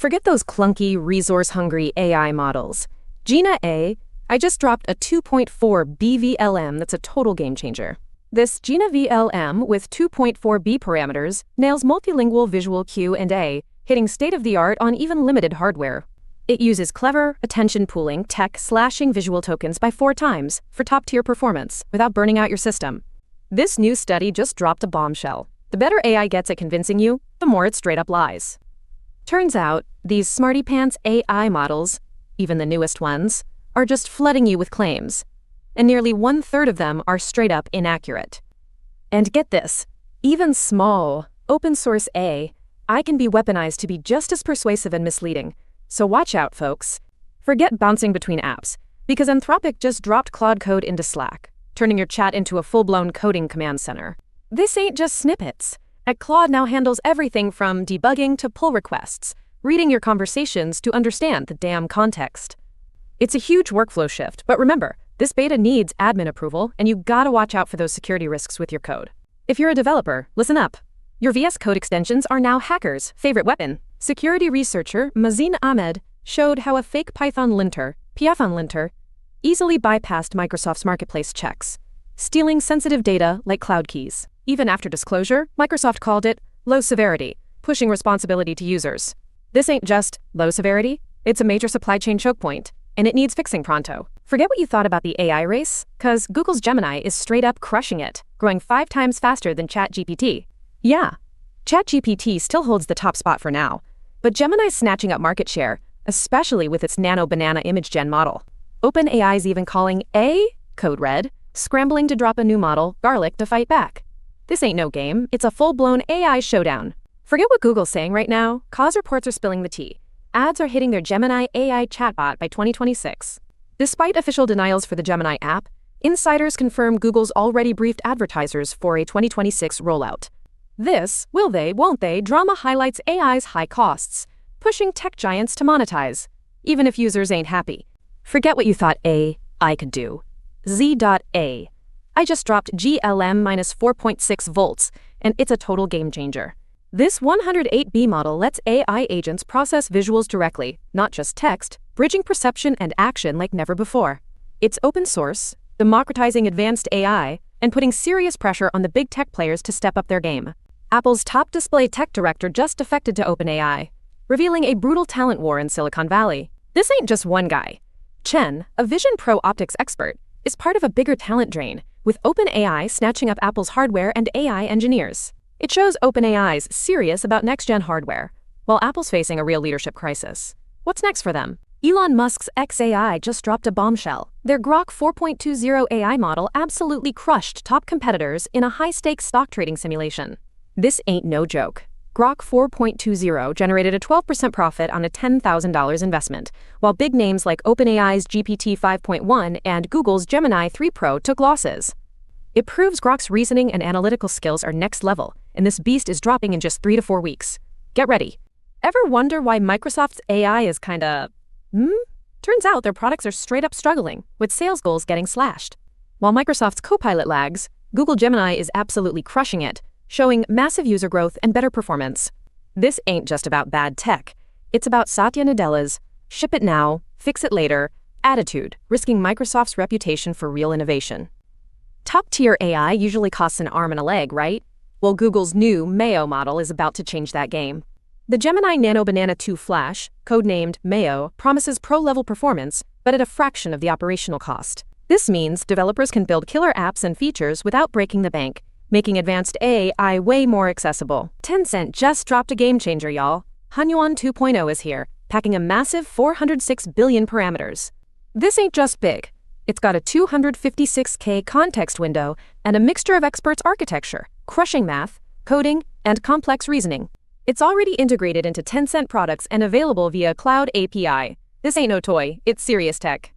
Forget those clunky, resource-hungry AI models. Jina A, I just dropped a 2.4 BVLM that's a total game changer. This Jina VLM with 2.4B parameters nails multilingual visual Q&A, hitting state-of-the-art on even limited hardware. It uses clever, attention-pooling tech slashing visual tokens by 4 times for top-tier performance without burning out your system. This new study just dropped a bombshell. The better AI gets at convincing you, the more it straight-up lies. Turns out, these smarty-pants AI models, even the newest ones, are just flooding you with claims. And nearly 1/3 of them are straight-up inaccurate. And get this, even small, open-source AI can be weaponized to be just as persuasive and misleading. So watch out, folks. Forget bouncing between apps, because Anthropic just dropped Claude Code into Slack, turning your chat into a full-blown coding command center. This ain't just snippets. Claude now handles everything from debugging to pull requests, reading your conversations to understand the damn context. It's a huge workflow shift, but remember, this beta needs admin approval, and you gotta watch out for those security risks with your code. If you're a developer, listen up. Your VS Code extensions are now hackers' favorite weapon. Security researcher Mazin Ahmed showed how a fake Python linter, easily bypassed Microsoft's marketplace checks, stealing sensitive data like cloud keys. Even after disclosure, Microsoft called it low severity, pushing responsibility to users. This ain't just low severity, it's a major supply chain choke point, and it needs fixing pronto. Forget what you thought about the AI race, cause Google's Gemini is straight up crushing it, growing 5 times faster than ChatGPT. Yeah, ChatGPT still holds the top spot for now, but Gemini's snatching up market share, especially with its nano banana image gen model. OpenAI's even calling Code Red, scrambling to drop a new model, Garlic, to fight back. This ain't no game, it's a full-blown AI showdown. Forget what Google's saying right now, cause reports are spilling the tea. Ads are hitting their Gemini AI chatbot by 2026. Despite official denials for the Gemini app, insiders confirm Google's already briefed advertisers for a 2026 rollout. This, will they, won't they, drama highlights AI's high costs, pushing tech giants to monetize, even if users ain't happy. Forget what you thought AI could do. Z.ai. I just dropped GLM minus 4.6 volts, and it's a total game changer. This 108B model lets AI agents process visuals directly, not just text, bridging perception and action like never before. It's open source, democratizing advanced AI, and putting serious pressure on the big tech players to step up their game. Apple's top display tech director just defected to OpenAI, revealing a brutal talent war in Silicon Valley. This ain't just one guy. Chen, a Vision Pro optics expert, is part of a bigger talent drain, with OpenAI snatching up Apple's hardware and AI engineers. It shows OpenAI's serious about next-gen hardware, while Apple's facing a real leadership crisis. What's next for them? Elon Musk's xAI just dropped a bombshell. Their Grok 4.20 AI model absolutely crushed top competitors in a high-stakes stock trading simulation. This ain't no joke. Grok 4.20 generated a 12% profit on a $10,000 investment, while big names like OpenAI's GPT 5.1 and Google's Gemini 3 Pro took losses. It proves Grok's reasoning and analytical skills are next level, and this beast is dropping in just 3 to 4 weeks. Get ready. Ever wonder why Microsoft's AI is kinda, Turns out their products are straight up struggling, with sales goals getting slashed. While Microsoft's Copilot lags, Google Gemini is absolutely crushing it, showing massive user growth and better performance. This ain't just about bad tech. It's about Satya Nadella's ship it now, fix it later attitude, risking Microsoft's reputation for real innovation. Top-tier AI usually costs an arm and a leg, right? Well, Google's new Mayo model is about to change that game. The Gemini Nano Banana 2 Flash, codenamed Mayo, promises pro-level performance, but at a fraction of the operational cost. This means developers can build killer apps and features without breaking the bank, making advanced AI way more accessible. Tencent just dropped a game changer, y'all. Hunyuan 2.0 is here, packing a massive 406 billion parameters. This ain't just big. It's got a 256K context window and a mixture of experts architecture, crushing math, coding, and complex reasoning. It's already integrated into Tencent products and available via Cloud API. This ain't no toy, it's serious tech.